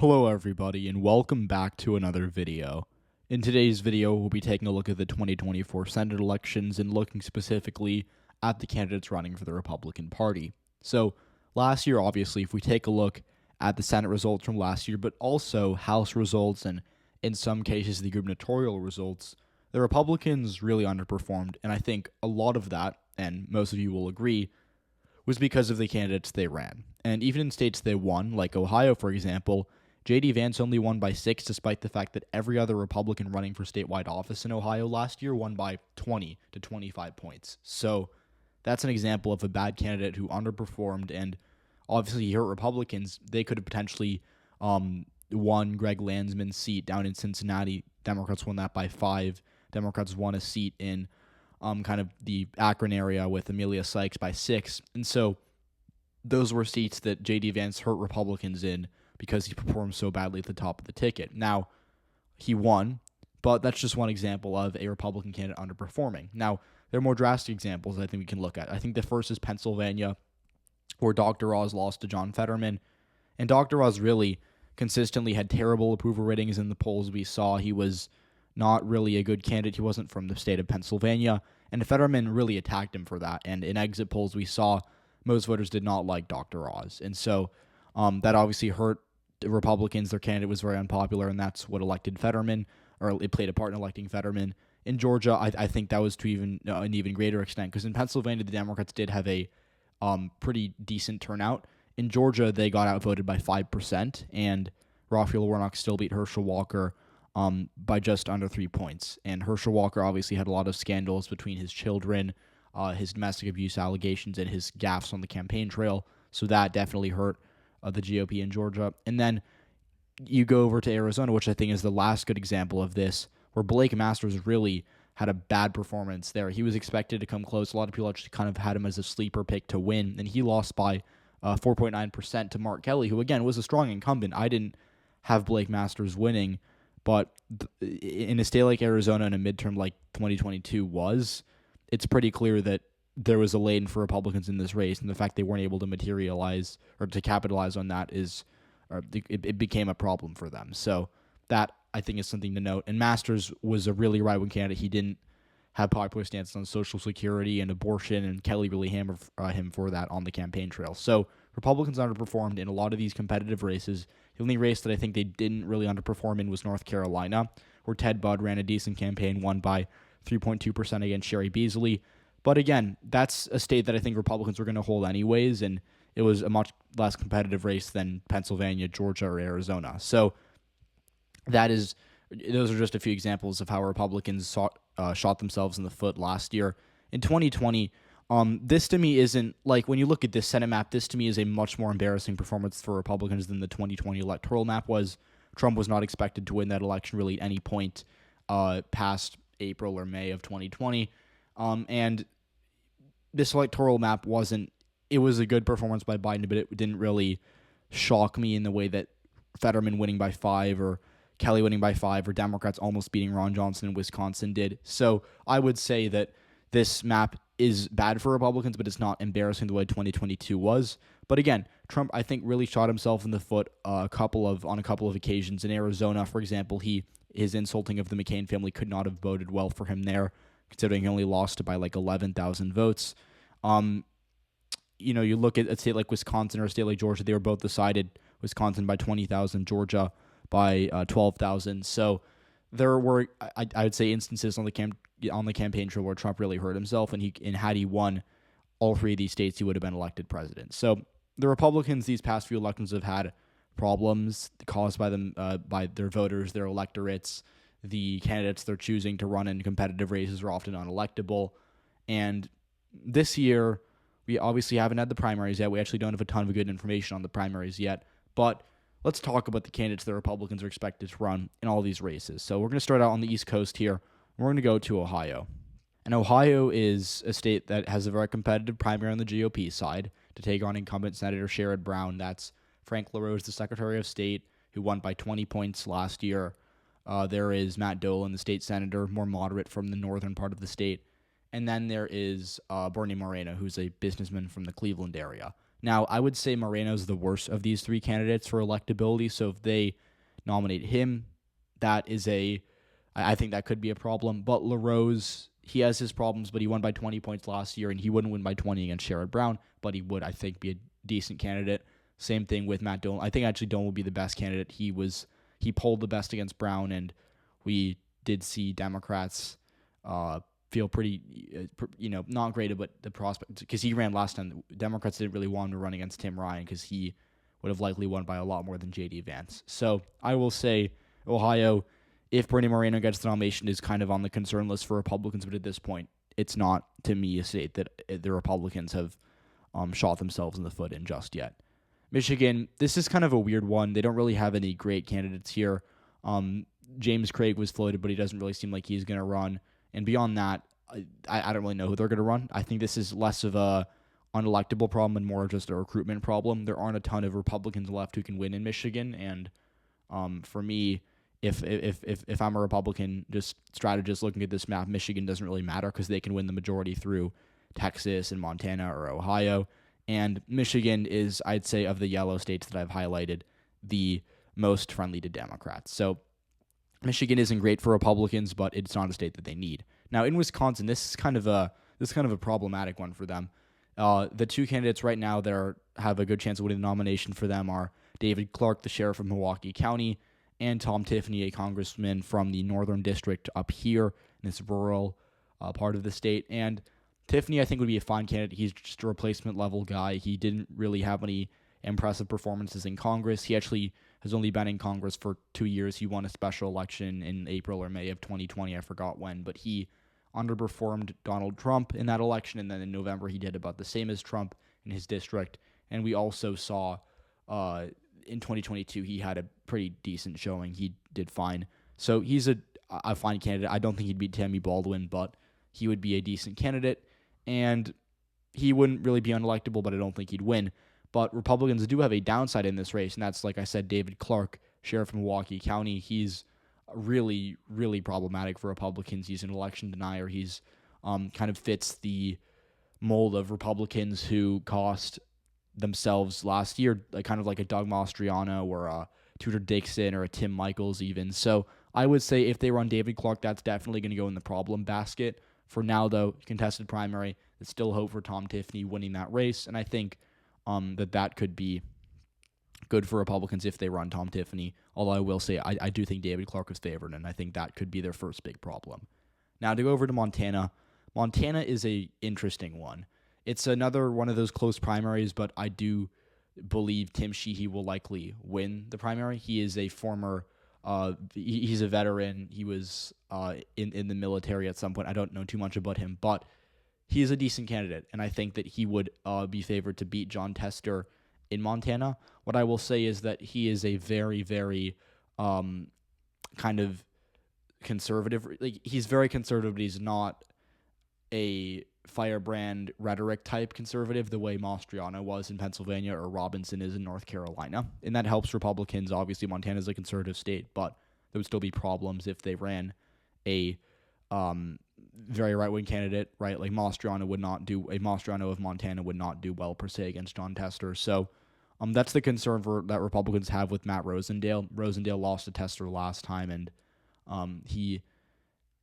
Hello everybody and welcome back to another video. In today's video, we'll be taking a look at the 2024 Senate elections and looking specifically at the candidates running for the Republican Party. So last year, obviously, if we take a look at the Senate results from last year, but also House results and in some cases the gubernatorial results, the Republicans really underperformed, and I think a lot of that, and most of you will agree, was because of the candidates they ran. And even in states they won, like Ohio, for example, J.D. Vance only won by 6, despite the fact that every other Republican running for statewide office in Ohio last year won by 20 to 25 points. So that's an example of a bad candidate who underperformed, and obviously he hurt Republicans. They could have potentially won Greg Landsman's seat down in Cincinnati. Democrats won that by 5. Democrats won a seat in kind of the Akron area with Amelia Sykes by 6. And so those were seats that J.D. Vance hurt Republicans in because he performed so badly at the top of the ticket. Now, he won, but that's just one example of a Republican candidate underperforming. Now, there are more drastic examples I think we can look at. I think the first is Pennsylvania, where Dr. Oz lost to John Fetterman. And Dr. Oz really consistently had terrible approval ratings in the polls we saw. He was not really a good candidate. He wasn't from the state of Pennsylvania. And Fetterman really attacked him for that. And in exit polls we saw most voters did not like Dr. Oz. And so that obviously hurt the Republicans. Their candidate was very unpopular, and that's what elected Fetterman, or it played a part in electing Fetterman. In Georgia, I think that was to an even greater extent, because in Pennsylvania, the Democrats did have a pretty decent turnout. In Georgia, they got outvoted by 5%, and Raphael Warnock still beat Herschel Walker by just under 3 points. And Herschel Walker obviously had a lot of scandals between his children, his domestic abuse allegations, and his gaffes on the campaign trail. So that definitely hurt the GOP in Georgia. And then you go over to Arizona, which I think is the last good example of this, where Blake Masters really had a bad performance there. He was expected to come close. A lot of people actually kind of had him as a sleeper pick to win, and he lost by 4.9% to Mark Kelly, who, again, was a strong incumbent. I didn't have Blake Masters winning, but in a state like Arizona and a midterm like 2022 it's pretty clear that there was a lane for Republicans in this race, and the fact they weren't able to materialize or to capitalize on that it became a problem for them. So that, I think, is something to note. And Masters was a really right-wing candidate. He didn't have popular stances on Social Security and abortion, and Kelly really hammered him for that on the campaign trail. So Republicans underperformed in a lot of these competitive races. The only race that I think they didn't really underperform in was North Carolina, where Ted Budd ran a decent campaign, won by 3.2% against Sherry Beasley. But again, that's a state that I think Republicans were going to hold anyways, and it was a much less competitive race than Pennsylvania, Georgia, or Arizona. So those are just a few examples of how Republicans shot themselves in the foot last year. In 2020, this to me isn't, like, when you look at this Senate map, this to me is a much more embarrassing performance for Republicans than the 2020 electoral map was. Trump was not expected to win that election really at any point past April or May of 2020. And this electoral map it was a good performance by Biden, but it didn't really shock me in the way that Fetterman winning by 5 or Kelly winning by 5 or Democrats almost beating Ron Johnson in Wisconsin did. So I would say that this map is bad for Republicans, but it's not embarrassing the way 2022 was. But again, Trump, I think, really shot himself in the foot on a couple of occasions. In Arizona, for example, his insulting of the McCain family could not have boded well for him there, considering he only lost by like 11,000 votes. You look at a state like Wisconsin or a state like Georgia, they were both decided. Wisconsin by 20,000, Georgia by 12,000. So there were, I would say, instances on the campaign trail where Trump really hurt himself, and had he won all 3 of these states, he would have been elected president. So the Republicans these past few elections have had problems caused by them, by their voters, their electorates. The candidates they're choosing to run in competitive races are often unelectable. And this year, we obviously haven't had the primaries yet. We actually don't have a ton of good information on the primaries yet. But let's talk about the candidates the Republicans are expected to run in all these races. So we're going to start out on the East Coast here. We're going to go to Ohio. And Ohio is a state that has a very competitive primary on the GOP side to take on incumbent Senator Sherrod Brown. That's Frank LaRose, the Secretary of State, who won by 20 points last year. There is Matt Dolan, the state senator, more moderate from the northern part of the state. And then there is Bernie Moreno, who's a businessman from the Cleveland area. Now, I would say Moreno's the worst of these three candidates for electability, so if they nominate him, that is I think that could be a problem. But LaRose, he has his problems, but he won by 20 points last year, and he wouldn't win by 20 against Sherrod Brown, but he would, I think, be a decent candidate. Same thing with Matt Dolan. I think actually Dolan will be the best candidate. He polled the best against Brown, and we did see Democrats feel pretty, not great about the prospect, because he ran last time. Democrats didn't really want him to run against Tim Ryan because he would have likely won by a lot more than J.D. Vance. So I will say Ohio, if Bernie Moreno gets the nomination, is kind of on the concern list for Republicans, but at this point, it's not, to me, a state that the Republicans have shot themselves in the foot in just yet. Michigan, this is kind of a weird one. They don't really have any great candidates here. James Craig was floated, but he doesn't really seem like he's going to run. And beyond that, I don't really know who they're going to run. I think this is less of a unelectable problem and more just a recruitment problem. There aren't a ton of Republicans left who can win in Michigan, and for me, if I'm a Republican, just strategist looking at this map, Michigan doesn't really matter because they can win the majority through Texas and Montana or Ohio. And Michigan is, I'd say, of the yellow states that I've highlighted, the most friendly to Democrats. So Michigan isn't great for Republicans, but it's not a state that they need. Now in Wisconsin, this is kind of a problematic one for them. The two candidates right now that have a good chance of winning the nomination for them are David Clark, the sheriff of Milwaukee County, and Tom Tiffany, a congressman from the Northern District up here in this rural part of the state. And Tiffany, I think, would be a fine candidate. He's just a replacement level guy. He didn't really have any impressive performances in Congress. He actually has only been in Congress for 2 years. He won a special election in April or May of 2020. I forgot when, but he underperformed Donald Trump in that election. And then in November, he did about the same as Trump in his district. And we also saw in 2022, he had a pretty decent showing. He did fine. So he's a fine candidate. I don't think he'd beat Tammy Baldwin, but he would be a decent candidate. And he wouldn't really be unelectable, but I don't think he'd win. But Republicans do have a downside in this race, and that's, like I said, David Clark, sheriff of Milwaukee County. He's really, really problematic for Republicans. He's an election denier. He's kind of fits the mold of Republicans who cost themselves last year, kind of like a Doug Mastriano or a Tudor Dixon or a Tim Michaels even. So I would say if they run David Clark, that's definitely going to go in the problem basket. For now, though, contested primary, there's still hope for Tom Tiffany winning that race, and I think that could be good for Republicans if they run Tom Tiffany, although I will say I do think David Clark is favored, and I think that could be their first big problem. Now, to go over to Montana, Montana is a interesting one. It's another one of those close primaries, but I do believe Tim Sheehy will likely win the primary. He is a former he's a veteran. He was in the military at some point. I don't know too much about him, but he is a decent candidate, and I think that he would be favored to beat Jon Tester in Montana. What I will say is that he is a very, very kind of conservative. Like, he's very conservative, but he's not a firebrand rhetoric type conservative the way Mastriano was in Pennsylvania or Robinson is in North Carolina. And that helps Republicans. Obviously, Montana is a conservative state, but there would still be problems if they ran a very right-wing candidate, right? Like Mastriano of Montana would not do well per se against Jon Tester. So that's the concern that Republicans have with Matt Rosendale. Rosendale lost to Tester last time, and he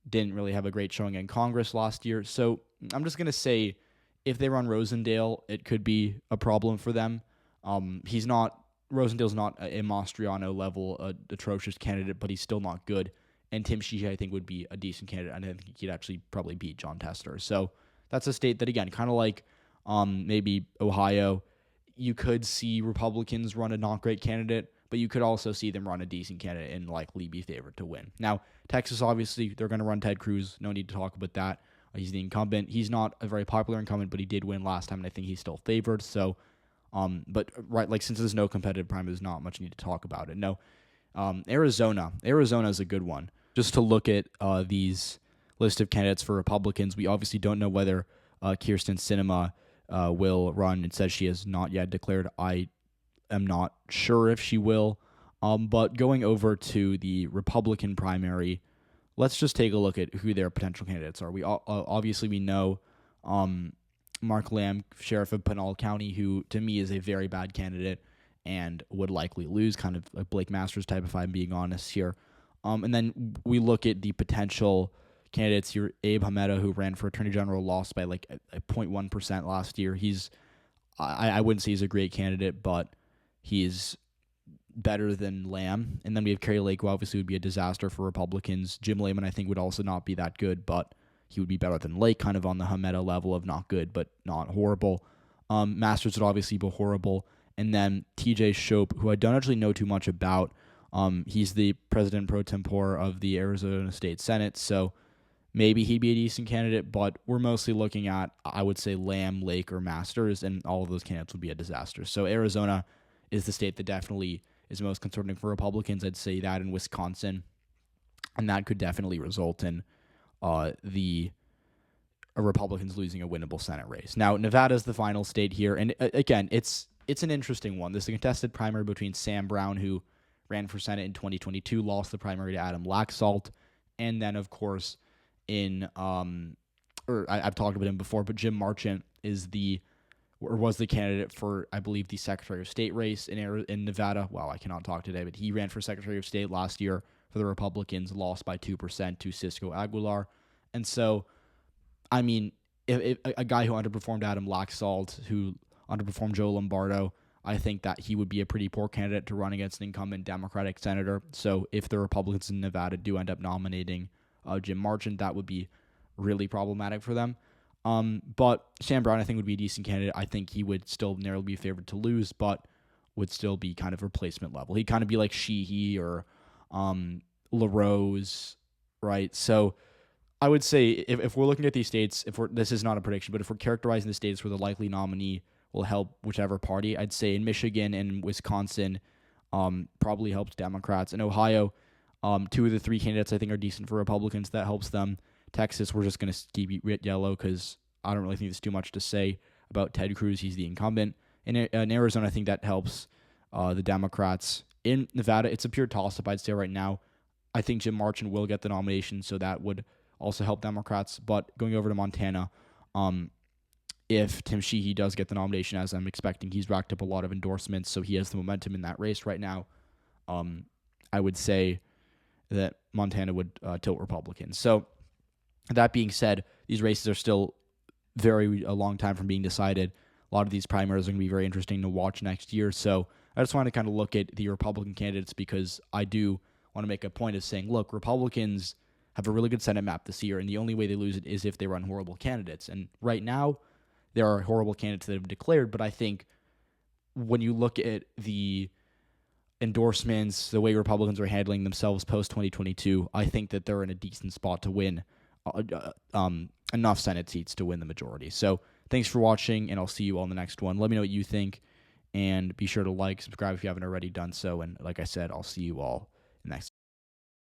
didn't really have a great showing in Congress last year. So I'm just going to say if they run Rosendale, it could be a problem for them. Rosendale's not a Mastriano level, atrocious candidate, but he's still not good. And Tim Sheehy, I think, would be a decent candidate. I think he'd actually probably beat Jon Tester. So that's a state that, again, kind of like maybe Ohio, you could see Republicans run a not great candidate, but you could also see them run a decent candidate and likely be favored to win. Now, Texas, obviously, they're going to run Ted Cruz. No need to talk about that. He's the incumbent. He's not a very popular incumbent, but he did win last time, and I think he's still favored. So, but right, like, since there's no competitive primary, there's not much need to talk about it. No, Arizona. Arizona is a good one. Just to look at these list of candidates for Republicans, we obviously don't know whether Kyrsten Sinema will run. It says she has not yet declared. I am not sure if she will. But going over to the Republican primary, let's just take a look at who their potential candidates are. We obviously we know Mark Lamb, sheriff of Pinal County, who to me is a very bad candidate and would likely lose, kind of a Blake Masters type, if I'm being honest here. And then we look at the potential candidates here. Abe Hameda, who ran for attorney general, lost by like a 0.1% last year. I wouldn't say he's a great candidate, but he's better than Lamb. And then we have Kerry Lake, who obviously would be a disaster for Republicans. Jim Layman, I think, would also not be that good, but he would be better than Lake, kind of on the Hameda level of not good, but not horrible. Masters would obviously be horrible. And then TJ Shope, who I don't actually know too much about. He's the president pro tempore of the Arizona State Senate, so maybe he'd be a decent candidate, but we're mostly looking at, I would say, Lamb, Lake, or Masters, and all of those candidates would be a disaster. So Arizona is the state that definitely is most concerning for Republicans. I'd say that in Wisconsin, and that could definitely result in the Republicans losing a winnable Senate race. Now, Nevada is the final state here, and again, it's an interesting one. This is a contested primary between Sam Brown, who ran for Senate in 2022, lost the primary to Adam Laxalt, and then, of course, I've talked about him before, but Jim Marchant was the candidate for, I believe, the Secretary of State race in Nevada. Wow, I cannot talk today, but he ran for Secretary of State last year for the Republicans, lost by 2% to Cisco Aguilar. And so, I mean, if a guy who underperformed Adam Laxalt, who underperformed Joe Lombardo, I think that he would be a pretty poor candidate to run against an incumbent Democratic senator. So if the Republicans in Nevada do end up nominating Jim Marchant, that would be really problematic for them. But Sam Brown, I think, would be a decent candidate. I think he would still narrowly be favored to lose, but would still be kind of replacement level. He'd kind of be like Sheehy or LaRose, right? So I would say if we're looking at these states, this is not a prediction, but if we're characterizing the states where the likely nominee will help whichever party, I'd say in Michigan and Wisconsin probably helps Democrats. In Ohio, 2 of the 3 candidates I think are decent for Republicans. That helps them. Texas, we're just going to keep it yellow because I don't really think there's too much to say about Ted Cruz. He's the incumbent. In Arizona, I think that helps the Democrats. In Nevada, it's a pure toss-up, I'd say right now. I think Jim Marchant will get the nomination, so that would also help Democrats. But going over to Montana, if Tim Sheehy does get the nomination, as I'm expecting, he's racked up a lot of endorsements, so he has the momentum in that race right now. I would say that Montana would tilt Republican. So that being said, these races are still a long time from being decided. A lot of these primaries are going to be very interesting to watch next year. So I just want to kind of look at the Republican candidates because I do want to make a point of saying, look, Republicans have a really good Senate map this year, and the only way they lose it is if they run horrible candidates. And right now, there are horrible candidates that have declared, but I think when you look at the endorsements, the way Republicans are handling themselves post-2022, I think that they're in a decent spot to win enough Senate seats to win the majority. So thanks for watching, and I'll see you all in the next one. Let me know what you think, and be sure to like, subscribe if you haven't already done so. And like I said, I'll see you all in the next